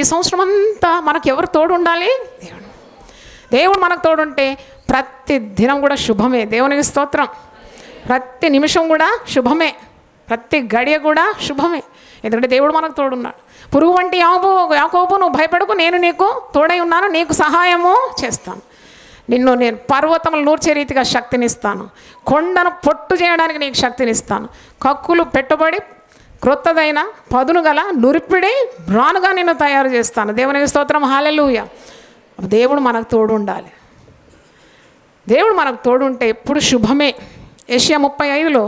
ఈ సంవత్సరం అంతా మనకు ఎవరు తోడు ఉండాలి? దేవుడు మనకు తోడుంటే ప్రతి దినం కూడా శుభమే. దేవునికి స్తోత్రం. ప్రతి నిమిషం కూడా శుభమే, ప్రతి గడియ కూడా శుభమే. ఎందుకంటే దేవుడు మనకు తోడున్నాడు. పురుగు వంటి యాకోబు నువ్వు భయపడకు, నేను నీకు తోడై ఉన్నాను, నీకు సహాయము చేస్తాను. నేను పర్వతములు నూర్చే రీతిగా శక్తినిస్తాను, కొండను పొట్టు చేయడానికి నీకు శక్తినిస్తాను. కక్కులు పెట్టుబడి క్రొత్తదైన పదును గల నురిపిడి బ్రానుగా నిన్ను తయారు చేస్తాను. దేవునికి స్తోత్రం. హల్లెలూయా. దేవుడు మనకు తోడు ఉండాలి. దేవుడు మనకు తోడుంటే ఎప్పుడు శుభమే. యెషయా 35లో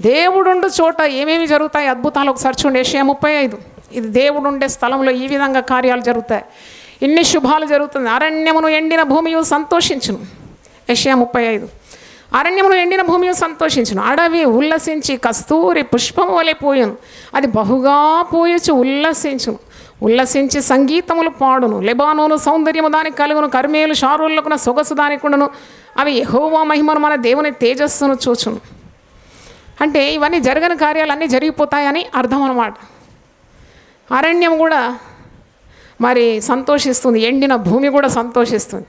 దేవుడుండు చోట ఏమేమి జరుగుతాయి అద్భుతాలు ఒకసారి చూడండి. యెషయా 35 ఇది దేవుడు ఉండే స్థలంలో ఈ విధంగా కార్యాలు జరుగుతాయి, ఇన్ని శుభాలు జరుగుతుంది. అరణ్యమును ఎండిన భూమియు సంతోషించును. యెషయా 35 అరణ్యమును ఎండిన భూమియు సంతోషించును, అడవి ఉల్లసించి కస్తూరి పుష్పము వలె పూయును, అది బహుగా పూయచు ఉల్లసించి సంగీతములు పాడును. లెబానోను సౌందర్యము దానికి కలుగును, కర్మేలు షారోళ్ళకున సొగసు దానికుండును, అవి యెహోవా మహిమను మన దేవుని తేజస్సును చూచును. అంటే ఇవన్నీ జరగని కార్యాలు అన్నీ జరిగిపోతాయని అర్థం అన్నమాట. అరణ్యం కూడా మరి సంతోషిస్తుంది, ఎండిన భూమి కూడా సంతోషిస్తుంది.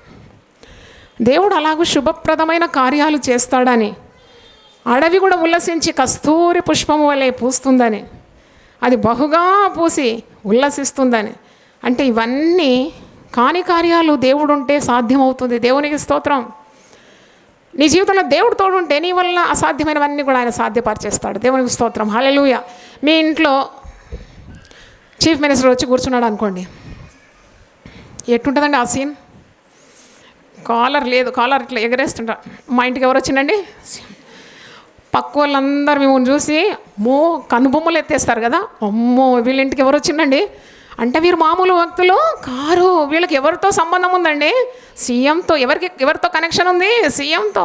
దేవుడు అలాగూ శుభప్రదమైన కార్యాలు చేస్తాడని, అడవి కూడా ఉల్లసించి కస్తూరి పుష్పము వలె పూస్తుందని, అది బహుగా పూసి ఉల్లసిస్తుందని. అంటే ఇవన్నీ కాని కార్యాలు దేవుడు ఉంటే సాధ్యమవుతుంది. దేవునికి స్తోత్రం. నీ జీవితంలో దేవుడు తోడుంటే నీ వల్ల అసాధ్యమైనవన్నీ కూడా ఆయన సాధ్యపరిచేస్తాడు. దేవునికి స్తోత్రం. హల్లెలూయా. మీ ఇంట్లో చీఫ్ మినిస్టర్ వచ్చి కూర్చున్నాడు అనుకోండి, ఎట్టుంటుందండి ఆ సీన్? కాలర్ లేదు, కాలర్ ఇట్లా ఎగరేస్తుంటా. మా ఇంటికి ఎవరు వచ్చిందండి? పక్క వాళ్ళందరూ మిమ్మల్ని చూసి కనుబొమ్మలు ఎత్తేస్తారు కదా, అమ్మో వీళ్ళ ఇంటికి ఎవరు వచ్చిందండి అంటే వీరు మామూలు వ్యక్తులు కారు, వీళ్ళకి ఎవరితో సంబంధం ఉందండి? సీఎంతో. ఎవరితో కనెక్షన్ ఉంది? సీఎంతో.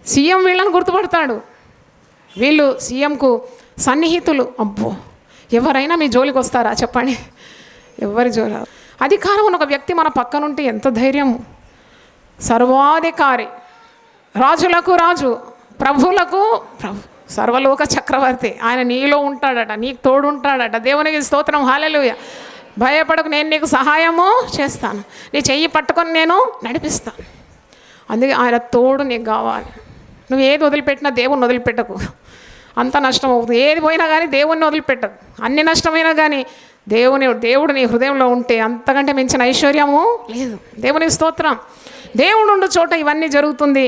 సీఎం వీళ్ళని గుర్తుపడతాడు, వీళ్ళు సీఎంకు సన్నిహితులు. అబ్బో, ఎవరైనా మీ జోలికి వస్తారా చెప్పండి? ఎవరి జోలి? అధికారం ఉన్న ఒక వ్యక్తి మన పక్కనుంటే ఎంత ధైర్యం. సర్వాధికారి, రాజులకు రాజు, ప్రభువులకు ప్రభు, సర్వలోక చక్రవర్తి, ఆయన నీలో ఉంటాడట, నీకు తోడు ఉంటాడట. దేవునికి స్తోత్రం. హల్లెలూయా. భయపడకు, నేను నీకు సహాయము చేస్తాను, నీ చెయ్యి పట్టుకొని నేను నడిపిస్తాను. అందుకే ఆయన తోడు నీకు కావాలి. నువ్వు ఏది వదిలిపెట్టినా దేవుణ్ణి వదిలిపెట్టకు, అంత నష్టం అవుతుంది. ఏది పోయినా కానీ దేవుణ్ణి వదిలిపెట్టకు. అన్ని నష్టమైనా కానీ దేవుడు నీ హృదయంలో ఉంటే అంతకంటే మించిన ఐశ్వర్యము లేదు. దేవునికి స్తోత్రం. దేవుడు ఉండు చోట ఇవన్నీ జరుగుతుంది.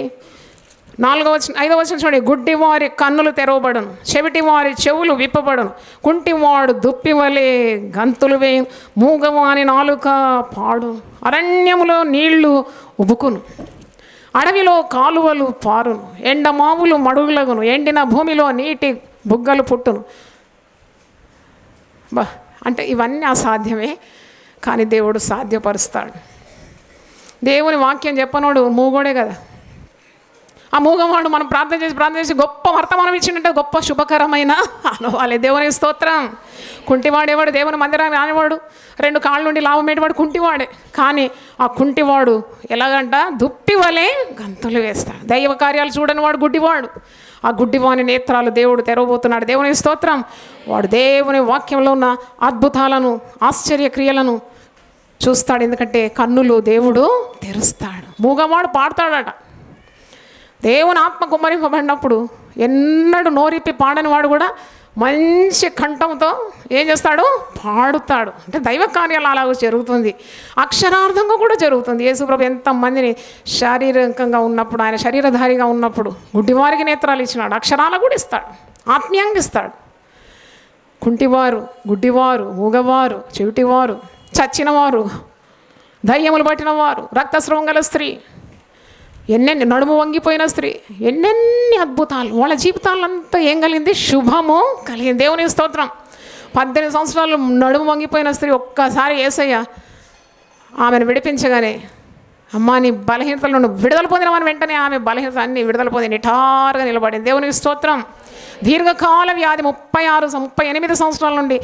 5వ వచనం చూడండి. గుడ్డివారి కన్నులు తెరవబడును, చెవిటివారి చెవులు విప్పబడును, కుంటివాడు దుప్పివలే గంతులు వేయును, మూగవాని నాలుక పాడు, అరణ్యములో నీళ్లు ఉబుకును, అడవిలో కాలువలు పారును, ఎండమావులు మడుగులగును, ఎండిన భూమిలో నీటి బుగ్గలు పుట్టును. అంటే ఇవన్నీ అసాధ్యమే, కానీ దేవుడు సాధ్యపరుస్తాడు. దేవుని వాక్యం చెప్పనోడు మూగోడే కదా. ఆ మూగవాడు మనం ప్రార్థన చేసి గొప్ప వర్తమానం ఇచ్చిందంటే గొప్ప శుభకరమైన అనుభవాలే. దేవునికి స్తోత్రం. కుంటివాడేవాడు దేవుని మందిరానికి రానివాడు, 2 కాళ్ళ నుండి లాభమేటివాడు కుంటివాడే. కానీ ఆ కుంటివాడు ఎలాగంట దుప్పి వలె గంతులు వేస్తాడు. దైవ కార్యాలు చూడని వాడు గుడ్డివాడు. ఆ గుడ్డివాని నేత్రాలు దేవుడు తెరవబోతున్నాడు. దేవునికి స్తోత్రం. వాడు దేవుని వాక్యంలో ఉన్న అద్భుతాలను, ఆశ్చర్యక్రియలను చూస్తాడు. ఎందుకంటే కన్నులు దేవుడు తెరుస్తాడు. మూగవాడు పాడతాడట. దేవుని ఆత్మ కుమ్మరింపబడినప్పుడు ఎన్నడూ నోరిప్పి పాడని వాడు కూడా మంచి కంఠంతో ఏం చేస్తాడు? పాడుతాడు. అంటే దైవ కార్యాలు అలాగ జరుగుతుంది. అక్షరార్థంగా కూడా జరుగుతుంది. యేసుప్రభు ఎంతమందిని శారీరకంగా ఉన్నప్పుడు, ఆయన శరీరధారిగా ఉన్నప్పుడు గుడ్డివారికి నేత్రాలు ఇచ్చినాడు, అక్షరాలు కూడా ఇస్తాడు, ఆత్మీయంగా ఇస్తాడు. కుంటివారు, గుడ్డివారు, మూగవారు, చెవిటివారు, చచ్చినవారు, దయ్యములు పట్టినవారు, రక్తస్రావం గల స్త్రీ, ఎన్నెన్ని నడుము వంగిపోయిన స్త్రీ, ఎన్నెన్ని అద్భుతాలు వాళ్ళ జీవితాలంతా ఏం కలిగింది? శుభము కలిగింది. దేవుని స్తోత్రం. 18 సంవత్సరాలు నడుము వంగిపోయిన స్త్రీ ఒక్కసారి యేసయ్య ఆమెను విడిపించగానే, అమ్మా నీ బలహీనతల నుండి విడుదల పొందినమని వెంటనే ఆమె బలహీనత అన్ని విడుదల పొంది నిఠారుగా నిలబడింది. దేవునికి స్తోత్రం. దీర్ఘకాల వ్యాధి 38 సంవత్సరాల నుండి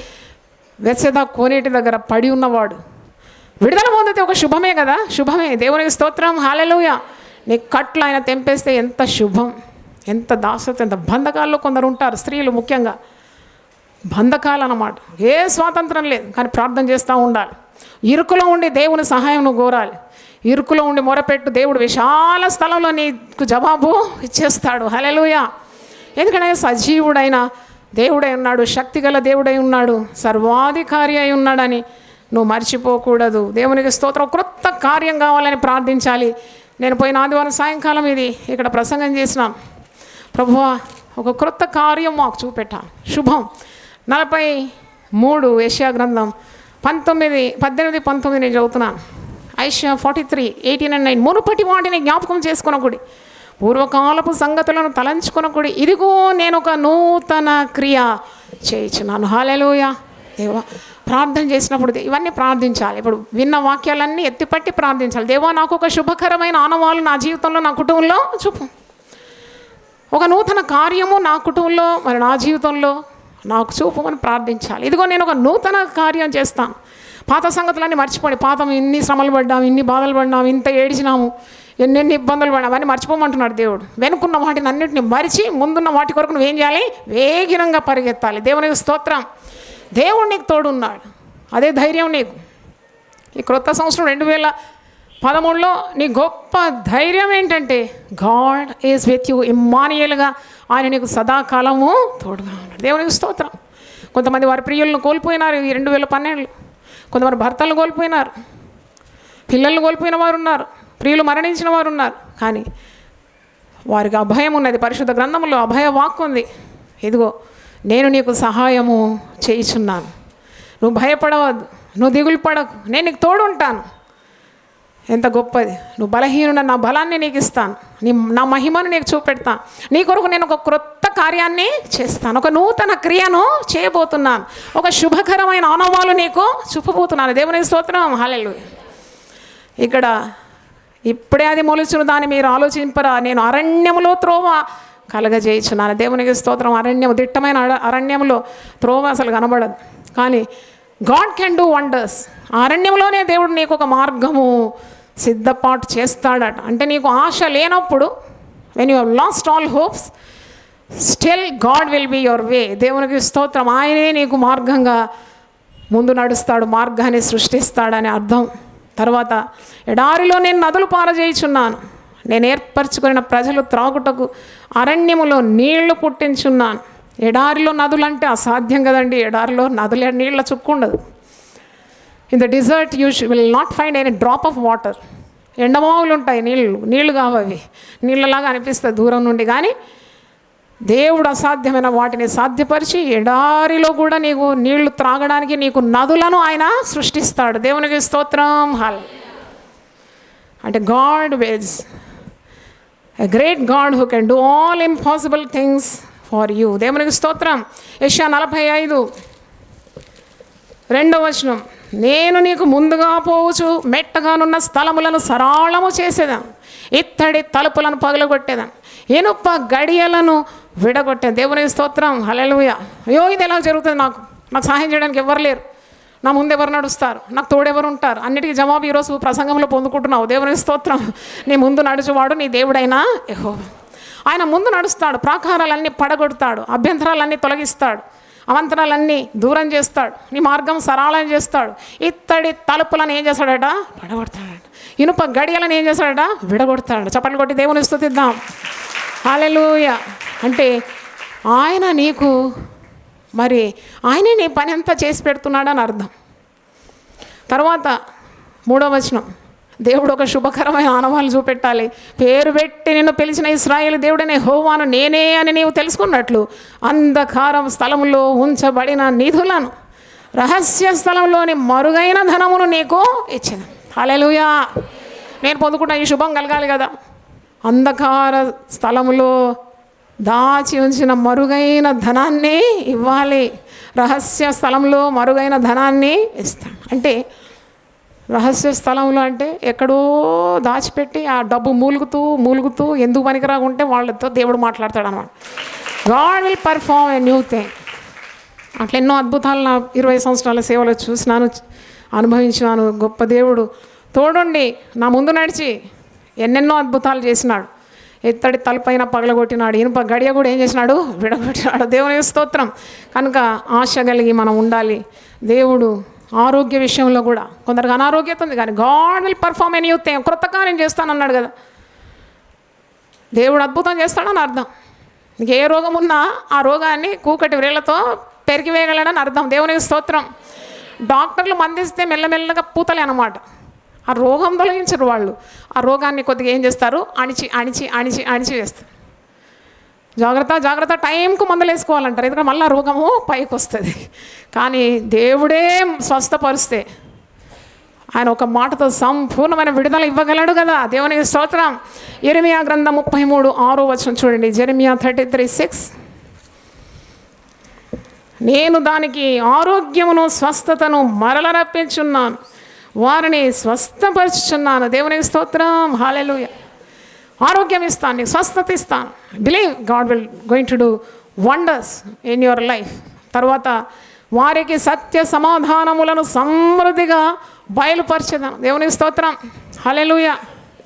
వెచ్చద కోనేటి దగ్గర పడి ఉన్నవాడు విడుదల పొందితే ఒక శుభమే కదా. శుభమే. దేవునికి స్తోత్రం. హల్లెలూయా. నీ కట్లు ఆయన తెంపేస్తే ఎంత శుభం, ఎంత దాసత్వం, ఎంత బంధకాల్లో కొందరు ఉంటారు, స్త్రీలు ముఖ్యంగా బంధకాలు అన్నమాట. ఏ స్వాతంత్రం లేదు, కానీ ప్రార్థన చేస్తూ ఉండాలి. ఇరుకులో ఉండి దేవుని సహాయం నువ్వు కోరాలి. ఇరుకులో ఉండి మొరపెట్టు, దేవుడు విశాల స్థలంలో నీకు జవాబు ఇచ్చేస్తాడు. హల్లెలూయా. ఎందుకంటే సజీవుడైన దేవుడై ఉన్నాడు, శక్తిగల దేవుడై ఉన్నాడు, సర్వాధికారి అయి ఉన్నాడని నువ్వు మర్చిపోకూడదు. దేవునికి స్తోత్రం. క్రొత్త కార్యం కావాలని ప్రార్థించాలి. నేను పోయిన ఆదివారం సాయంకాలం ఇది ఇక్కడ ప్రసంగం చేసినాం. ప్రభువా, ఒక క్రొత్త కార్యం మాకు చూపెట్టాను. శుభం 43 యెషయా గ్రంథం 18-19 నేను చదువుతున్నాను. ఐషియా 43:18-19. మునుపటి వాటిని జ్ఞాపకం చేసుకొనకుడి, పూర్వకాలపు సంగతులను తలంచుకొనకుడి, ఇదిగో నేను ఒక నూతన క్రియ చేయించున్నాను. హల్లెలూయా. దేవా, ప్రార్థన చేసినప్పుడు ఇవన్నీ ప్రార్థించాలి. ఇప్పుడు విన్న వాక్యాలన్నీ ఎత్తిపట్టి ప్రార్థించాలి. దేవా, నాకు ఒక శుభకరమైన ఆనవాళ్ళు నా జీవితంలో, నా కుటుంబంలో చూపు. ఒక నూతన కార్యము నా కుటుంబంలో, మరి నా జీవితంలో నాకు చూపమని ప్రార్థించాలి. ఇదిగో నేను ఒక నూతన కార్యం చేస్తాను. పాత సంగతులన్నీ మర్చిపోండి. పాతం ఇన్ని శ్రమలు పడ్డాము, ఇన్ని బాధలు పడ్డాము, ఇంత ఏడిచినాము, ఎన్నెన్ని ఇబ్బందులు పడ్డాము, అవన్నీ మర్చిపోమంటున్నాడు దేవుడు. వెనుకున్న వాటిని అన్నింటిని మరిచి ముందున్న వాటి కొరకు నువ్వేం చేయాలి? వేగిరంగా పరిగెత్తాలి. దేవునికి స్తోత్రం. దేవుడు నీకు తోడున్నాడు. అదే ధైర్యం నీకు. ఈ క్రొత్త సంవత్సరం 2013లో నీ గొప్ప ధైర్యం ఏంటంటే, గాడ్ ఈజ్ విత్ యూ. ఇమ్మానుయేలుగా ఆయన నీకు సదాకాలము తోడుగా ఉన్నాడు. దేవునికి స్తోత్రం. కొంతమంది వారి ప్రియులను కోల్పోయినారు ఈ 2012. కొంతమంది భర్తలను కోల్పోయినారు, పిల్లలను కోల్పోయిన వారు ఉన్నారు, ప్రియులు మరణించిన వారు ఉన్నారు. కానీ వారికి అభయం ఉన్నది. పరిశుద్ధ గ్రంథంలో అభయ వాక్కు ఉంది. ఇదిగో నేను నీకు సహాయము చేయుచున్నాను, నువ్వు భయపడవద్దు, నువ్వు దిగులు పడకు, నేను నీకు తోడు ఉంటాను. ఎంత గొప్పది! నువ్వు బలహీనుడ, నా బలాన్ని నీకు ఇస్తాను, నా మహిమను నీకు చూపెడతాను. నీ కొరకు నేను ఒక క్రొత్త కార్యాన్ని చేస్తాను, ఒక నూతన క్రియను చేయబోతున్నాను, ఒక శుభకరమైన ఆనవాలు నీకు చూపబోతున్నాను. దేవునికి స్తోత్రం. హల్లెలూయా. ఇక్కడ ఇప్పుడే అది మొలుచును, దాన్ని మీరు ఆలోచింపరా, నేను అరణ్యములో త్రోవ కలగజేయుచున్నాను. దేవునికి స్తోత్రం. అరణ్యం, దిట్టమైన అరణ్యంలో త్రోవ అసలు కనబడదు, కానీ గాడ్ కెన్ డూ వండర్స్. ఆ అరణ్యంలోనే దేవుడు నీకు ఒక మార్గము సిద్ధపాటు చేస్తాడట. అంటే నీకు ఆశ లేనప్పుడు, when you have lost all hopes, still God will be your way. దేవునికి స్తోత్రం. ఆయనే నీకు మార్గంగా ముందు నడుస్తాడు, మార్గాన్ని సృష్టిస్తాడని అర్థం. తర్వాత ఎడారిలో నేను నదులు పారజేయుచున్నాను, నేను ఏర్పరచుకున్న ప్రజలు త్రాగుటకు అరణ్యములో నీళ్లు పుట్టించున్నాను. ఎడారిలో నదులు అంటే అసాధ్యం కదండి. ఎడారిలో నదుల నీళ్ళ చుక్కు ఉండదు. In the desert you will not find any drop of water. ఎండమావులు ఉంటాయి, నీళ్లు కావవి, నీళ్ళలాగా అనిపిస్తుంది దూరం నుండి. కానీ దేవుడు అసాధ్యమైన వాటిని సాధ్యపరిచి ఎడారిలో కూడా నీకు నీళ్లు త్రాగడానికి నీకు నదులను ఆయన సృష్టిస్తాడు. దేవునికి స్తోత్రం. హల్ అంటే God is a great God who can do all impossible things for you. దేవునికి స్తోత్రం. యెషయా 45:2 నేను నీకు ముందుగా పోవచ్చు, మెట్టగానున్న స్థలములను సరళము చేసేదాం, ఇత్తడి తలుపులను పగలగొట్టేదాం, ఇనుప గడియలను విడగొట్టే. దేవునికి స్తోత్రం. హల్లెలూయా. అయ్యో, ఇది ఎలా జరుగుతుంది? నాకు సహాయం చేయడానికి ఎవరు లేరు, నా ముందు ఎవరు నడుస్తారు, నాకు తోడెవరు ఉంటారు? అన్నిటికీ జవాబు ఈరోజు ప్రసంగంలో పొందుకుంటున్నావు. దేవునికి స్తోత్రం. నీ ముందు నడుచువాడు నీ దేవుడైనా యెహోవా. ఆయన ముందు నడుస్తాడు, ప్రాకారాలన్నీ పడగొడతాడు, అభ్యంతరాలన్నీ తొలగిస్తాడు, అవంతరాలన్నీ దూరం చేస్తాడు, నీ మార్గం సరళం చేస్తాడు. ఇత్తడి తలుపులను ఏం చేస్తాడట? పడగొడతాడట. ఇనుప గడియలను ఏం చేస్తాడట? విడగొడతాడు. చప్పట్లు కొట్టి దేవుని స్తుతిద్దాం. హల్లెలూయా. అంటే ఆయన నీకు, మరి ఆయనే నీ పని అంతా చేసి పెడుతున్నాడని అర్థం. తర్వాత 3వ వచనం, దేవుడు ఒక శుభకరమైన ఆనవాళ్ళు చూపెట్టాలి. పేరు పెట్టి నిన్ను పిలిచిన ఇశ్రాయేలు దేవుడనే యెహోవాను నేనే అని నీవు తెలుసుకున్నట్లు అంధకారం స్థలంలో ఉంచబడిన నిధులను, రహస్య స్థలంలోని మరుగైన ధనమును నీకు ఇచ్చిన. హల్లెలూయా. నేను పొందుకున్న ఈ శుభం కలగాలి కదా. అంధకార స్థలములో దాచి ఉంచిన మరుగైన ధనాన్ని ఇవ్వాలి. రహస్య స్థలంలో మరుగైన ధనాన్ని ఇస్తాను. అంటే రహస్య స్థలంలో అంటే ఎక్కడో దాచిపెట్టి ఆ డబ్బు మూలుగుతూ ఎందుకు పనికిరాకుంటే వాళ్ళతో దేవుడు మాట్లాడతాడు అన్నమాట. God will perform a new thing. అట్లా ఎన్నో అద్భుతాలు నా 20 సంవత్సరాల సేవలో చూసినాను, అనుభవించినాను. గొప్ప దేవుడు తోడుండి నా ముందు నడిచి ఎన్నెన్నో అద్భుతాలు చేసినాడు. ఎత్తడి తలపైన పగలగొట్టినాడు, ఇనుప గడియ కూడా ఏం చేసినాడు, విడగొట్టినాడు. దేవుని స్తోత్రం. కనుక ఆశ కలిగి మనం ఉండాలి. దేవుడు ఆరోగ్య విషయంలో కూడా కొందరికి అనారోగ్యత ఉంది, కానీ God will perform any thing. క్రొత్త కార్యం చేస్తానన్నాడు కదా, దేవుడు అద్భుతం చేస్తాడని అర్థం. నీకు ఏ రోగం ఉన్నా ఆ రోగాన్ని కూకటి వ్రేళ్లతో పెరిగివేయగలడని అర్థం. దేవునికి స్తోత్రం. డాక్టర్లు మందిస్తే మెల్లమెల్లగా పూతలే అన్నమాట. ఆ రోగం తొలగించరు వాళ్ళు. ఆ రోగాన్ని కొద్దిగా ఏం చేస్తారు, అణిచి అణిచి అణిచి అణిచి వేస్తారు. జాగ్రత్త జాగ్రత్త, టైంకు మందులు వేసుకోవాలంటారు, ఎందుకంటే మళ్ళీ రోగము పైకి వస్తుంది. కానీ దేవుడే స్వస్థపరిస్తే ఆయన ఒక మాటతో సంపూర్ణమైన విడుదల ఇవ్వగలడు కదా. దేవునికి స్తోత్రం. యెరెమీయా గ్రంథం 33:6 చూడండి. జెరెమియా 33:6. నేను దానికి ఆరోగ్యమును స్వస్థతను మరల రప్పించున్నాను, వారిని స్వస్థపరుచుచున్నాను. దేవునికి స్తోత్రం. హల్లెలూయా. ఆరోగ్యం ఇస్తాను, నీకు స్వస్థత ఇస్తాను. Believe God will going to do wonders in your life. తర్వాత వారికి సత్య సమాధానములను సమృద్ధిగా బయలుపరచదాం. దేవునికి స్తోత్రం. హల్లెలూయా.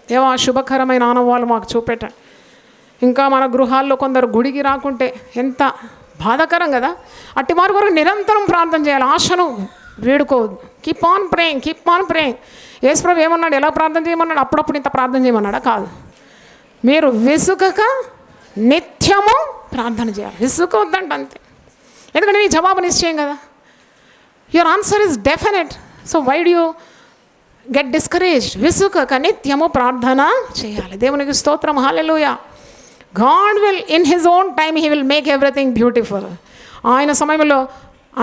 దేవా, శుభకరమైన ఆనవాళ్ళు మాకు చూపెట్టండి. ఇంకా మన గృహాల్లో కొందరు గుడికి రాకుంటే ఎంత బాధాకరం కదా. అట్టి వారి కొరకు నిరంతరం ప్రార్థన చేయాలి, ఆశను వేడుకోవద్దు. Keep on praying, keep on praying. యేసుప్రభు ఏమన్నాడు, ఎలా ప్రార్థన చేయమన్నాడు? అప్పుడప్పుడు ఇంత ప్రార్థన చేయమన్నాడా? కాదు. మీరు విసుగక నిత్యము ప్రార్థన చేయాలి. విసుగొద్దంట అంతే. ఎందుకంటే నీ జవాబు నిశ్చయం కదా. Your answer is definite. So why do you get discouraged? విసుగక నిత్యము ప్రార్థన చేయాలి. దేవునికి స్తోత్రం. హల్లెలూయా. God will in his own time he will make everything beautiful. ఆయన సమయంలో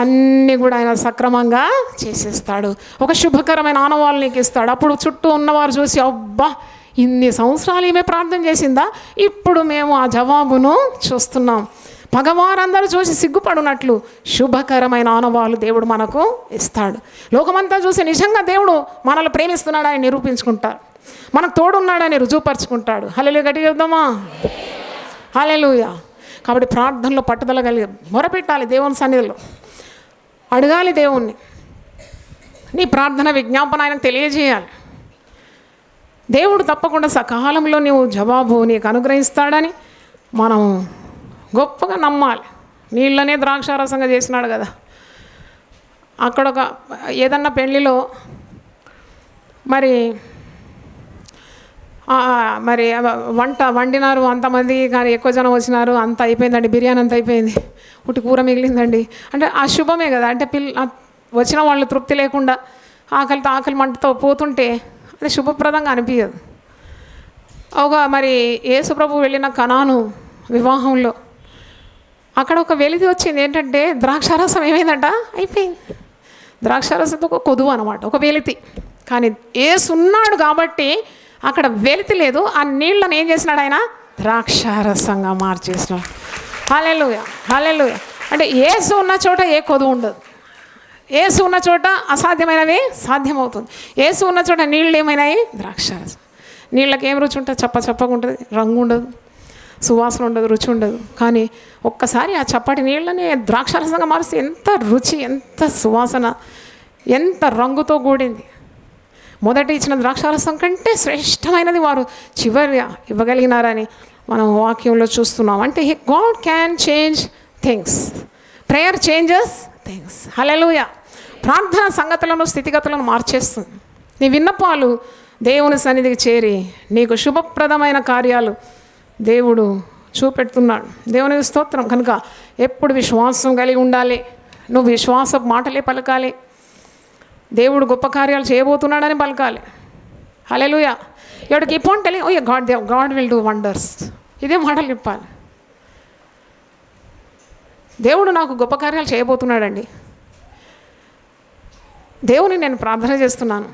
అన్నీ కూడా ఆయన సక్రమంగా చేసేస్తాడు. ఒక శుభకరమైన ఆనవాళ్ళు నీకు ఇస్తాడు. అప్పుడు చుట్టూ ఉన్నవారు చూసి, అబ్బా, ఇన్ని సంవత్సరాలు ఈమె ప్రార్థన చేసిందా, ఇప్పుడు మేము ఆ జవాబును చూస్తున్నాం. పగవారందరూ చూసి సిగ్గుపడినట్లు శుభకరమైన ఆనవాళ్ళు దేవుడు మనకు ఇస్తాడు. లోకమంతా చూసి నిజంగా దేవుడు మనల్ని ప్రేమిస్తున్నాడని నిరూపించుకుంటారు, మనకు తోడున్నాడని రుజువుపరుచుకుంటాడు. హల్లెలూయా. గట్టిగా చెప్దామా? హల్లెలూయా. కాబట్టి ప్రార్థనలో పట్టుదల కలిగి మొరపెట్టాలి, దేవుని సన్నిధిలో అడగాలి దేవుణ్ణి. నీ ప్రార్థన విజ్ఞాపన ఆయనకు తెలియజేయాలి. దేవుడు తప్పకుండా సకాలంలో నీవు జవాబు నీకు అనుగ్రహిస్తాడని మనం గొప్పగా నమ్మాలి. నీళ్ళనే ద్రాక్షారసంగా చేసినాడు కదా. అక్కడ ఒక ఏదన్నా పెళ్ళిలో మరి వంట వండినారు, అంతమంది కానీ ఎక్కువ జనం వచ్చినారు, అంత అయిపోయిందండి, బిర్యానీ అంత అయిపోయింది, ఉట్టి కూర మిగిలిందండి అంటే ఆ శుభమే కదా. అంటే వచ్చిన వాళ్ళు తృప్తి లేకుండా ఆకలితో ఆకలి మంటతో పోతుంటే అది శుభప్రదంగా అనిపించదు. ఒక మరి యేసుప్రభు వెళ్ళిన కనాను వివాహంలో అక్కడ ఒక వెలితి వచ్చింది. ఏంటంటే ద్రాక్షారసం ఏమైందంట, అయిపోయింది. ద్రాక్షారసంతో ఒక కొదువు అనమాట, ఒక వెలితి. కానీ యేసున్నాడు కాబట్టి అక్కడ వెలితి లేదు. ఆ నీళ్ళని ఏం చేసినాడు ఆయన, ద్రాక్షారసంగా మార్చేసినాడు. హల్లెలూయా, హల్లెలూయా. అంటే యేసు ఉన్న చోట ఏ కొదువు ఉండదు. యేసు ఉన్న చోట అసాధ్యమైనవి సాధ్యమవుతుంది. యేసు ఉన్న చోట నీళ్ళు ఏమైనాయి, ద్రాక్షారసం. నీళ్ళకి ఏం రుచి ఉంటుంది, చప్పగా ఉంటుంది, రంగు ఉండదు, సువాసన ఉండదు, రుచి ఉండదు. కానీ ఒక్కసారి ఆ చప్పటి నీళ్ళని ద్రాక్షారసంగా మారిస్తే ఎంత రుచి, ఎంత సువాసన, ఎంత రంగుతో కూడింది. మొదట ఇచ్చిన ద్రాక్షారసం కంటే శ్రేష్టమైనది వారు చివరి ఇవ్వగలిగినారని మనం వాక్యంలో చూస్తున్నాం. అంటే God can change things. Prayer changes things. హల్లెలూయా. ప్రార్థన సంగతులను స్థితిగతులను మార్చేస్తుంది. నీ విన్నపాలు దేవుని సన్నిధికి చేరి నీకు శుభప్రదమైన కార్యాలు దేవుడు చూపెడుతున్నాడు. దేవునికి స్తోత్రం. కనుక ఎప్పుడు విశ్వాసం కలిగి ఉండాలి. నువ్వు విశ్వాస మాటలే పలకాలి. దేవుడు గొప్ప కార్యాలు చేయబోతున్నాడని పలకాలి. హల్లెలూయా. You keep on telling, oh God will do wonders. ఇదే మాటలు చెప్పాలి. దేవుడు నాకు గొప్ప కార్యాలు చేయబోతున్నాడండి. దేవుని నేను ప్రార్థన చేస్తున్నాను.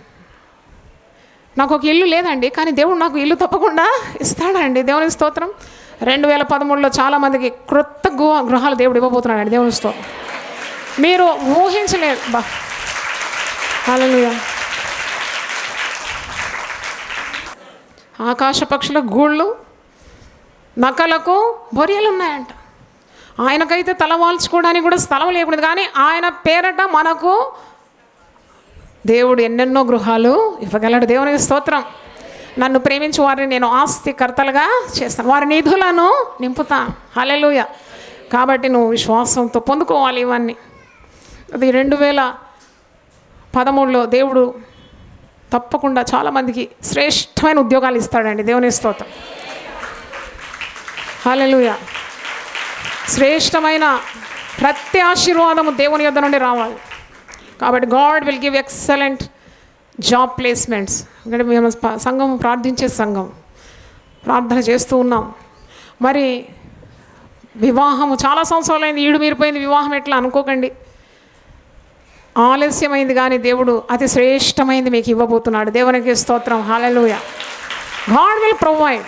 నాకు ఒక ఇల్లు లేదండి, కానీ దేవుడు నాకు ఇల్లు తప్పకుండా ఇస్తాడండి. దేవుని స్తోత్రం. 2013లో చాలామందికి క్రొత్త గృహాలు దేవుడు ఇవ్వబోతున్నాడండి. దేవుని స్తోత్రం. మీరు ఊహించలేదు. హల్లెలూయా. ఆకాశ పక్షుల గూళ్ళు, నక్కలకు బొరియలు ఉన్నాయంట. ఆయనకైతే తలవాల్చుకోవడానికి కూడా స్థలం లేకుండా, కానీ ఆయన పేరట మనకు దేవుడు ఎన్నెన్నో గృహాలు ఇవ్వగలడు. దేవునికి స్తోత్రం. నన్ను ప్రేమించు వారిని నేను ఆస్తికర్తలుగా చేస్తాను, వారి నిధులను నింపుతాను. హల్లెలూయా. కాబట్టి నువ్వు విశ్వాసంతో పొందుకోవాలి ఇవన్నీ. అది 2013లో దేవుడు తప్పకుండా చాలామందికి శ్రేష్టమైన ఉద్యోగాలు ఇస్తాడండి. దేవుని స్తోత్రం. హల్లెలూయా. శ్రేష్టమైన ప్రతి ఆశీర్వాదము దేవుని యొద్ద నుండి రావాలి. కాబట్టి God will give excellent job placements. ఇక్కడ మేము సంఘం ప్రార్థించే సంఘం ప్రార్థన చేస్తూ ఉన్నాం. మరి వివాహము చాలా సంవత్సరాలైంది, ఈడు మీరిపోయింది వివాహం ఎట్లా అనుకోకండి. ఆలస్యమైంది కానీ దేవుడు అతి శ్రేష్టమైంది మీకు ఇవ్వబోతున్నాడు. దేవునికి స్తోత్రం. హల్లెలూయా. God will provide.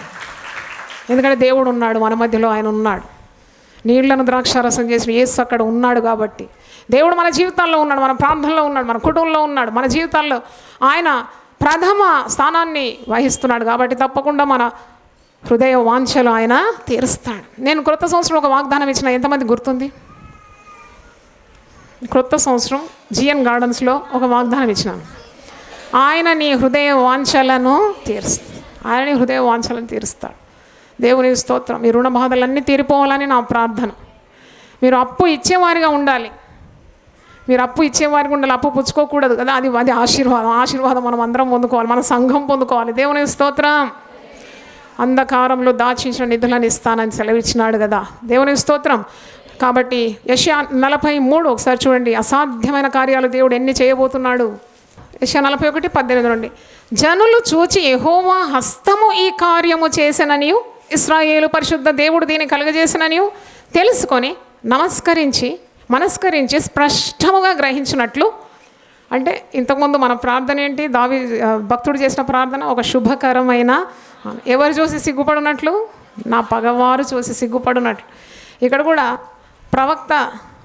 ఎందుకంటే దేవుడు ఉన్నాడు మన మధ్యలో, ఆయన ఉన్నాడు. నీళ్లను ద్రాక్షారసం చేసిన యేసు అక్కడ ఉన్నాడు. కాబట్టి దేవుడు మన జీవితాల్లో ఉన్నాడు, మన ప్రార్థనలో ఉన్నాడు, మన కుటుంబంలో ఉన్నాడు, మన జీవితాల్లో ఆయన ప్రథమ స్థానాన్ని వహిస్తున్నాడు. కాబట్టి తప్పకుండా మన హృదయ వాంఛలు ఆయన తీరుస్తాడు. నేను క్రొత్త సంవత్సరం ఒక వాగ్దానం ఇచ్చిన, ఎంతమంది గుర్తుంది? క్రొత్త సంవత్సరం జిఎన్ గార్డెన్స్లో ఒక వాగ్దానం ఇచ్చినాను. ఆయన నీ హృదయ వాంఛలను తీరుస్తాడు. ఆయన నీ హృదయ వాంఛలను తీరుస్తాడు. దేవుని స్తోత్రం. మీ రుణ బాధలన్నీ తీరిపోవాలని నా ప్రార్థన. మీరు అప్పు ఇచ్చేవారిగా ఉండాలి. మీరు అప్పు ఇచ్చేవారికి ఉండాలి, అప్పు పుచ్చుకోకూడదు కదా. అది ఆశీర్వాదం. ఆశీర్వాదం మనం అందరం పొందుకోవాలి, మన సంఘం పొందుకోవాలి. దేవుని స్తోత్రం. అంధకారంలో దాచించిన నిధులను ఇస్తానని సెలవిచ్చినాడు కదా. దేవుని స్తోత్రం. కాబట్టి యెషయా 43 ఒకసారి చూడండి. అసాధ్యమైన కార్యాలు దేవుడు ఎన్ని చేయబోతున్నాడు. యెషయా 41:18 నుండి, జనులు చూచి యెహోవా హస్తము ఈ కార్యము చేసెననియు ఇశ్రాయేలు పరిశుద్ధ దేవుడు దీన్ని కలుగజేసిననియు తెలుసుకొని మనస్కరించి స్పష్టముగా గ్రహించినట్లు. అంటే ఇంతకుముందు మన ప్రార్థన ఏంటి? భక్తుడు చేసిన ప్రార్థన ఒక శుభకరమైన, ఎవరు చూసి సిగ్గుపడినట్లు? నా పగవారు చూసి సిగ్గుపడినట్లు. ఇక్కడ కూడా ప్రవక్త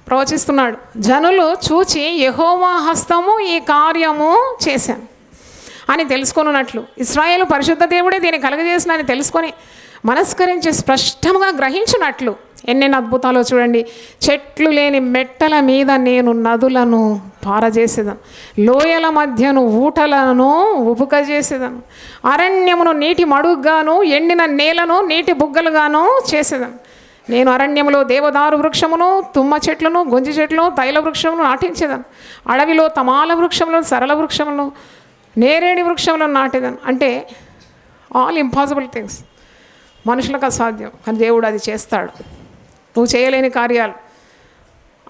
ప్రవచిస్తున్నాడు. జనులు చూచి యెహోవా హస్తము ఈ కార్యము చేశాను అని తెలుసుకొనున్నట్లు, ఇశ్రాయేలు పరిశుద్ధ దేవుడే దీన్ని కలుగజేసినని తెలుసుకొని మనస్కరించి స్పష్టంగా గ్రహించినట్లు. ఎన్నెన్ని అద్భుతాలు చూడండి. చెట్లు లేని మెట్టల మీద నేను నదులను పారజేసేదను, లోయల మధ్యను ఊటలను ఉబుకజేసేదను, అరణ్యమును నీటి మడుగ్గాను ఎండిన నేలను నీటి బుగ్గలుగాను చేసేదను. నేను అరణ్యములో దేవదారు వృక్షమును, తుమ్మ చెట్లను, గొంజి చెట్లను, తైల వృక్షమును నాటించేదను, అడవిలో తమాల వృక్షములను, సరళ వృక్షములను, నేరేడి వృక్షములను నాటేదను. అంటే ఆల్ ఇంపాసిబుల్ థింగ్స్, మనుషులకు అసాధ్యం, కానీ దేవుడు అది చేస్తాడు. నువ్వు చేయలేని కార్యాలు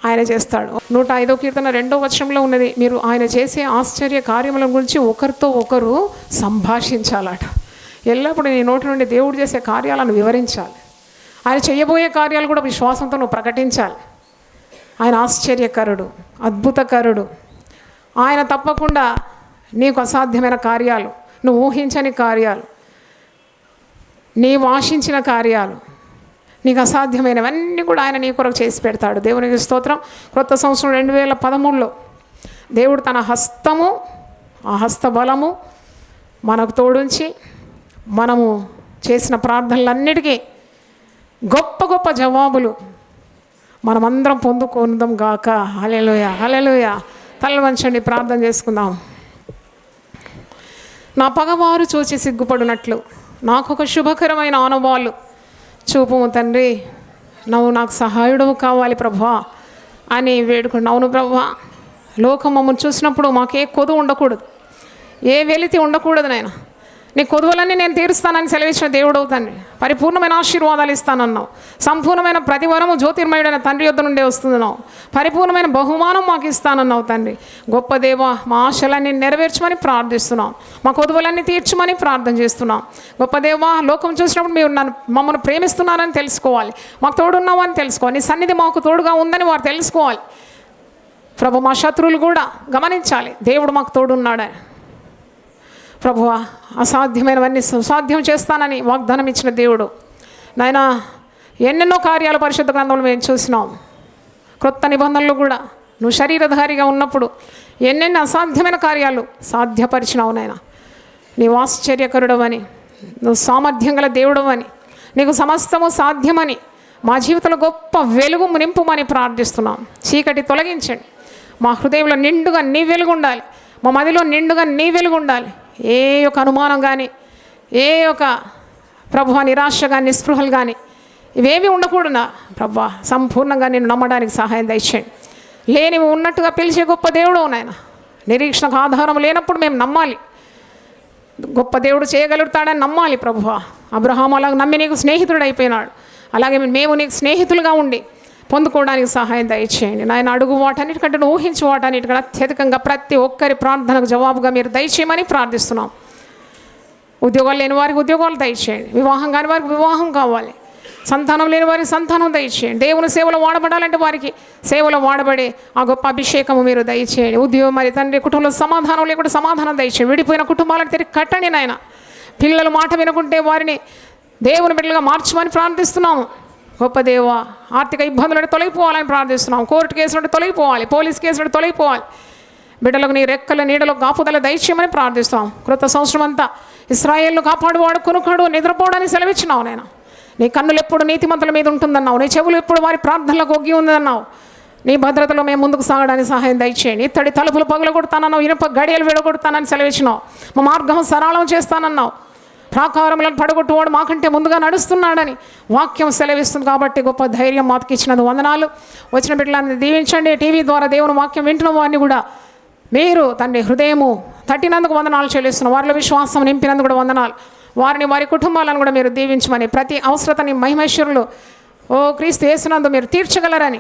ఆయన చేస్తాడు. 105వ కీర్తన 2వ వచనంలో ఉన్నది, మీరు ఆయన చేసే ఆశ్చర్య కార్యముల గురించి ఒకరితో ఒకరు సంభాషించాలట. ఎల్లప్పుడూ నీ నోటి నుండి దేవుడు చేసే కార్యాలను వివరించాలి. ఆయన చేయబోయే కార్యాలు కూడా విశ్వాసంతో నువ్వు ప్రకటించాలి. ఆయన ఆశ్చర్యకరుడు, అద్భుతకరుడు. ఆయన తప్పకుండా నీకు అసాధ్యమైన కార్యాలు, నువ్వు ఊహించని కార్యాలు, నీవు ఆశించిన కార్యాలు, నీకు అసాధ్యమైనవన్నీ కూడా ఆయన నీ కొరకు చేసి పెడతాడు. దేవునికి స్తోత్రం. క్రొత్త సంవత్సరం 2013లో దేవుడు తన హస్తము, ఆ హస్త బలము మనకు తోడుంచి మనము చేసిన ప్రార్థనలన్నిటికీ గొప్ప గొప్ప జవాబులు మనమందరం పొందుకుందాం గాక. హల్లెలూయా, హల్లెలూయా. తల వంచండి, ప్రార్థన చేసుకుందాం. నా పగవారు చూచి సిగ్గుపడినట్లు నాకు ఒక శుభకరమైన అనుభవాలు చూపుము తండ్రి. నువ్వు నాకు సహాయుడవు కావాలి ప్రభువా అని వేడుకున్నాను. అవును ప్రభువా, లోకం మమ్మల్ని చూసినప్పుడు మాకే కొదువు ఉండకూడదు, ఏ వెలితి ఉండకూడదు. నాయన నీ కొదువులన్నీ నేను తీరుస్తానని సెలవిచ్చిన దేవుడు తండ్రి. పరిపూర్ణమైన ఆశీర్వాదాలు ఇస్తానన్నావు. సంపూర్ణమైన ప్రతివరము జ్యోతిర్మయుడైన తండ్రి యొద్ద నుండే వస్తున్నావు. పరిపూర్ణమైన బహుమానం మాకు ఇస్తానన్నావు తండ్రి. గొప్ప దేవ, మా ఆశలన్నీ నెరవేర్చమని ప్రార్థిస్తున్నాం. మా కొదువులన్నీ తీర్చమని ప్రార్థన చేస్తున్నాం. గొప్ప దేవ, లోకం చూసినప్పుడు మీరు మమ్మల్ని ప్రేమిస్తున్నారని తెలుసుకోవాలి, మాకు తోడున్నావు అని తెలుసుకోవాలి, నీ సన్నిధి మాకు తోడుగా ఉందని వారు తెలుసుకోవాలి. ప్రభు, మా శత్రువులు కూడా గమనించాలి దేవుడు మాకు తోడున్నాడని. ప్రభువా, అసాధ్యమైనవన్నీ సుసాధ్యం చేస్తానని వాగ్దానం ఇచ్చిన దేవుడు నాయన. ఎన్నెన్నో కార్యాలు పరిశుద్ధ గ్రంథంలో మేము చూసినాం. క్రొత్త నిబంధనలు కూడా నువ్వు శరీరధారిగా ఉన్నప్పుడు ఎన్నెన్ని అసాధ్యమైన కార్యాలు సాధ్యపరిచినావు నాయన. నీవు ఆశ్చర్యకరుడవని, నువ్వు సామర్థ్యం గల దేవుడవని, నీకు సమస్తము సాధ్యమని మా జీవితంలో గొప్ప వెలుగు నింపుమని ప్రార్థిస్తున్నాం. చీకటి తొలగించండి. మా హృదయంలో నిండుగా నీ వెలుగు ఉండాలి, మా మదిలో నిండుగా నీ వెలుగు ఉండాలి. ఏ యొక్క అనుమానం కానీ, ఏ ఒక ప్రభువా నిరాశ కానీ నిస్పృహలు కానీ ఇవేమీ ఉండకూడనా ప్రభువా, సంపూర్ణంగా నేను నమ్మడానికి సహాయం దయచేయండి. లేనివి ఉన్నట్టుగా పిలిచే గొప్ప దేవుడు నాయన. నిరీక్షణకు ఆధారం లేనప్పుడు మేము నమ్మాలి, గొప్ప దేవుడు చేయగలుగుతాడని నమ్మాలి ప్రభువా. అబ్రహాము అలాగ నమ్మి నీకు స్నేహితుడు అయిపోయినాడు, అలాగే మేము నీకు స్నేహితులుగా ఉండి పొందుకోవడానికి సహాయం దయచేయండి నాయన. అడుగు వాటన్నిటికంటే ఊహించు వాటన్నిటికంటే అత్యధికంగా ప్రతి ఒక్కరి ప్రార్థనకు జవాబుగా మీరు దయచేయమని ప్రార్థిస్తున్నాం. ఉద్యోగాలు లేని వారికి ఉద్యోగాలు దయచేయండి, వివాహం కాని వారికి వివాహం కావాలి, సంతానం లేని వారికి సంతానం దయచేయండి. దేవుని సేవలో వాడబడాలంటే వారికి సేవలో వాడబడే ఆ గొప్ప అభిషేకము మీరు దయచేయండి. ఉద్యోగం మరి తండ్రి కుటుంబంలో సమాధానం లేకుండా సమాధానం దయచేయండి. విడిపోయిన కుటుంబాలను తిరిగి కట్టండి నాయన. పిల్లలు మాట వినుకుంటే వారిని దేవుని బిడ్డలుగా మార్చమని ప్రార్థిస్తున్నాము. గొప్ప దేవ, ఆర్థిక ఇబ్బందులు తొలగిపోవాలని ప్రార్థిస్తున్నాం. కోర్టు కేసు నుండి తొలగిపోవాలి, పోలీస్ కేసు నుండి తొలగిపోవాలి. బిడ్డలకు నీ రెక్కల నీడలో కాపుదల దయచేయమని ప్రార్థిస్తాం. క్రొత్త సంవత్సరం అంతా ఇశ్రాయేలును కాపాడువాడు కొనుకడు నిద్రపోవడానికి సెలవిచ్చినావు నాయన. నీ కన్నులు ఎప్పుడు నీతిమంతుల మీద ఉంటుందన్నావు, నీ చెవులు ఎప్పుడు వారి ప్రార్థనలకు ఒగ్గి ఉందన్నావు. నీ భద్రతలో మేము ముందుకు సాగడానికి సహాయం దయచేయండి. ఇత్తడి తలుపులు పగలగొడతానన్నావు, ఇనుప గడియలు విడగొడతానని సెలవిచ్చినావు. మా మార్గం సరళం చేస్తానన్నావు. ప్రాకారములను పడగొట్టువాడు మాకంటే ముందుగా నడుస్తున్నాడని వాక్యం సెలవిస్తుంది. కాబట్టి గొప్ప ధైర్యం మాకు ఇచ్చినందుకు వందనాలు. వచ్చిన బిడ్డలందరినీ దీవించండి. టీవీ ద్వారా దేవుని వాక్యం వింటున్న వారిని కూడా మీరు తండ్రి హృదయము తట్టినందుకు వందనాలు చెల్లిస్తున్నాం. వారిలో విశ్వాసం నింపినందుకు కూడా వందనాలు. వారిని వారి కుటుంబాలను కూడా మీరు దీవించమని, ప్రతి అవసరతని మహిమేశ్వరులు ఓ క్రీస్తు యేసునందు మీరు తీర్చగలరని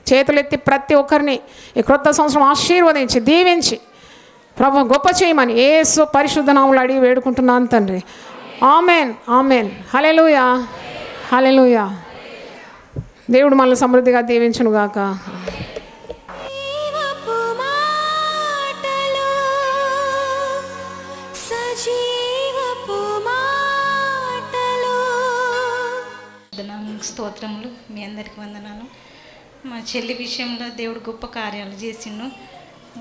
చేతులెత్తి ప్రతి ఒక్కరిని ఈ క్రొత్త సంవత్సరం ఆశీర్వదించి దీవించి ప్రభు గొప్ప చేయమని యేసు పరిశుద్ధ నామములో అడిగి వేడుకుంటున్నాను తండ్రి. ఆమెన్, ఆమెన్. హల్లెలూయా, హల్లెలూయా. దేవుడు మనల్ని సమృద్ధిగా దీవించునుగాక. స్తోత్రములు. మీ అందరికీ వందనాలు. మా చెల్లి విషయంలో దేవుడు గొప్ప కార్యాలు చేసిండు.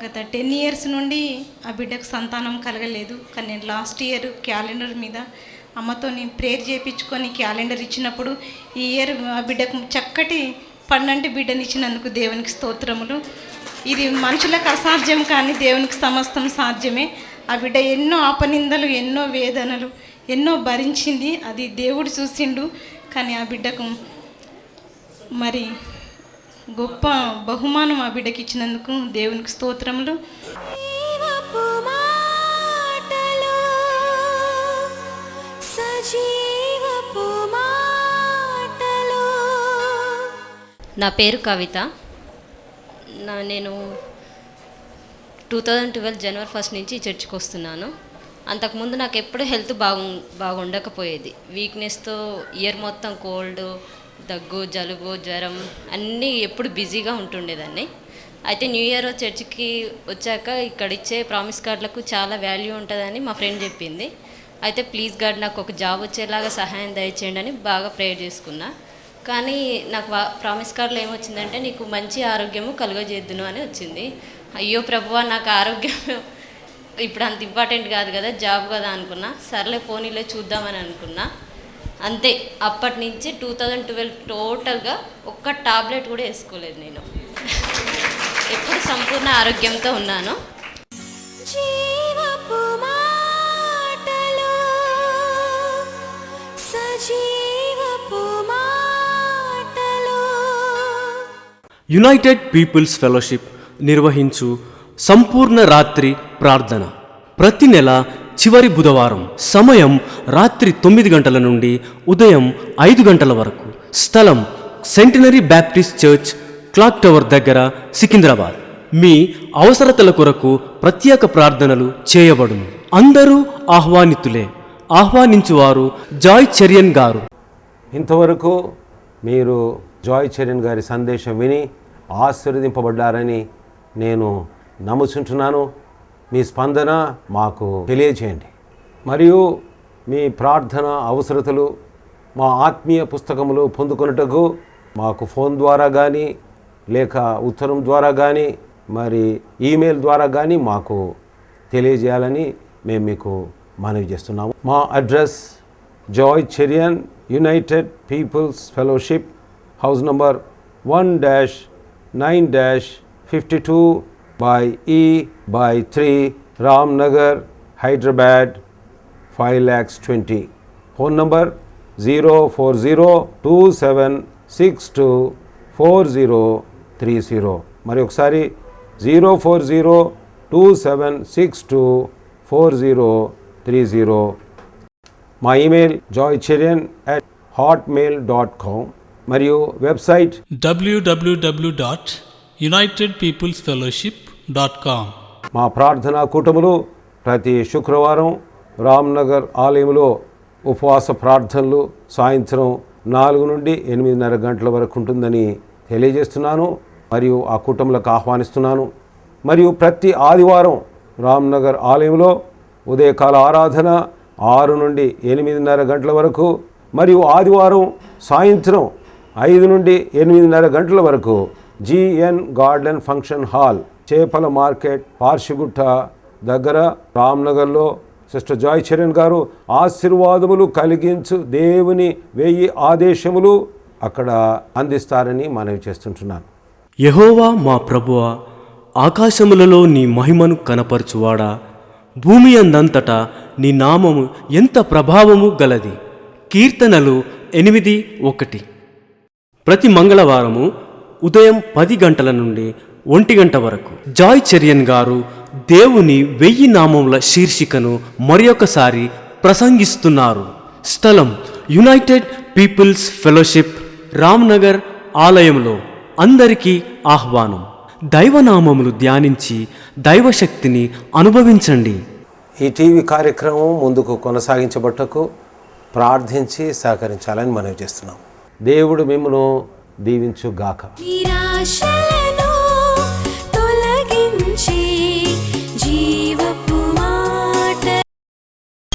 గత 10 years నుండి ఆ బిడ్డకు సంతానం కలగలేదు. కానీ నేను లాస్ట్ ఇయర్ క్యాలెండర్ మీద అమ్మతోని ప్రేయర్ చేయించుకొని క్యాలెండర్ ఇచ్చినప్పుడు ఈ ఇయర్ ఆ బిడ్డకు చక్కటి పండంటి బిడ్డనిచ్చినందుకు దేవునికి స్తోత్రములు. ఇది మనుషులకు అసాధ్యం కానీ దేవునికి సమస్తం సాధ్యమే. ఆ బిడ్డ ఎన్నో ఆపనిందలు, ఎన్నో వేదనలు ఎన్నో భరించింది. అది దేవుడు చూసిండు. కానీ ఆ బిడ్డకు మరి గొప్ప బహుమానం ఆ బిడ్డకి ఇచ్చినందుకు దేవునికి స్తోత్రములు. నా పేరు కవిత. నేను 2012 January 1 నుంచి చర్చికి వస్తున్నాను. అంతకుముందు నాకు ఎప్పుడు హెల్త్ బాగుండకపోయేది. వీక్నెస్తో ఇయర్ మొత్తం కోల్డ్, దగ్గు, జలుబు, జ్వరం అన్నీ ఎప్పుడు బిజీగా ఉంటుండేదాన్ని. అయితే న్యూ ఇయర్ చర్చికి వచ్చాక ఇక్కడ ఇచ్చే ప్రామిస్ కార్డులకు చాలా వాల్యూ ఉంటుందని మా ఫ్రెండ్ చెప్పింది. అయితే ప్లీజ్ గాడ్ నాకు ఒక జాబ్ వచ్చేలాగా సహాయం దయచేయండి అని బాగా ప్రేయర్ చేసుకున్నా. కానీ నాకు ప్రామిస్ కార్డులో ఏమొచ్చిందంటే నీకు మంచి ఆరోగ్యము కలుగజేద్దును అని వచ్చింది. అయ్యో ప్రభువా, నాకు ఆరోగ్యం ఇప్పుడు అంత ఇంపార్టెంట్ కాదు కదా, జాబ్ కదా అనుకున్నా. సర్లే పోనీలే చూద్దామని అనుకున్నా. అంతే, అప్పటి నుంచి 2012 టోటల్గా ఒక్క టాబ్లెట్ కూడా వేసుకోలేదు నేను. ఎప్పుడు సంపూర్ణ ఆరోగ్యంతో ఉన్నాను. యునైటెడ్ పీపుల్స్ ఫెలోషిప్ నిర్వహించు సంపూర్ణ రాత్రి ప్రార్థన ప్రతి నెల చివరి బుధవారం. సమయం రాత్రి 9 గంటల నుండి ఉదయం 5 గంటల వరకు. స్థలం centenary Baptist church, clock tower దగ్గర, సికింద్రాబాద్. మీ అవసరతల కొరకు ప్రత్యేక ప్రార్థనలు చేయబడును. అందరూ ఆహ్వానితులే. ఆహ్వానించువారు జాయ్ చెరియన్ గారు. ఇంతవరకు మీరు జాయ్ చెరియన్ గారి సందేశం విని ఆశీర్వదింపబడ్డారని నేను నమ్ముచుంటున్నాను. మీ స్పందన మాకు తెలియజేయండి. మరియు మీ ప్రార్థన అవసరతలు మా ఆత్మీయ పుస్తకములు పొందుకొనుటకు మాకు ఫోన్ ద్వారా కానీ, లేక ఉత్తరం ద్వారా కానీ, మరి ఈమెయిల్ ద్వారా కానీ మాకు తెలియజేయాలని మేము మీకు మనవి చేస్తున్నాము. మా address Joy Cherian, United People's Fellowship, house number 1-9-52 by E by 3, Ramnagar, Hyderabad 5,20,000. Phone number 04027624030. మరి ఒకసారి 04027624030. మా ఈమెయిల్ joycherian@hotmail.com మరియు వెబ్సైట్ www.unitedpeoplesfellowship.com. మా ప్రార్థనా కూటములు ప్రతి శుక్రవారం రామ్నగర్ ఆలయంలో ఉపవాస ప్రార్థనలు సాయంత్రం 4 నుండి 8:30 గంటల వరకు ఉంటుందని తెలియజేస్తున్నాను మరియు ఆ కూటములకు ఆహ్వానిస్తున్నాను. మరియు ప్రతి ఆదివారం రామ్నగర్ ఆలయంలో ఉదయకాల ఆరాధన 6 నుండి 8:30 గంటల వరకు మరియు ఆదివారం సాయంత్రం 5 నుండి 8:30 గంటల వరకు GN గార్డెన్ ఫంక్షన్ హాల్, చేపల మార్కెట్, పార్షిగుట్ట దగ్గర రామ్నగర్లో సిస్టర్ జాయ్ చరణ్ గారు ఆశీర్వాదములు కలిగించు దేవుని 1000 ఆదేశములు అక్కడ అందిస్తారని మనవి చేస్తుంటున్నాను. యెహోవా మా ప్రభువా, ఆకాశములలో నీ మహిమను కనపరచువాడా, భూమి అందంతటా నీ నామము ఎంత ప్రభావము గలది. కీర్తనలు 8:1. ప్రతి మంగళవారము ఉదయం 10 గంటల నుండి 1 గంట వరకు జాయ్ చెరియన్ గారు దేవుని 1000 నామముల శీర్షికను మరొకసారి ప్రసంగిస్తున్నారు. స్థలం యునైటెడ్ పీపుల్స్ ఫెలోషిప్, రామ్నగర్ ఆలయంలో. అందరికీ ఆహ్వానం. దైవనామములు ధ్యానించి దైవశక్తిని అనుభవించండి. ఈ టీవీ కార్యక్రమం ముందుకు కొనసాగించబట్టకు ప్రార్థించి సహకరించాలని మనవి చేస్తున్నాం. దేవుడు మిమ్మల్ని దీవించుగాక. నిరాశలే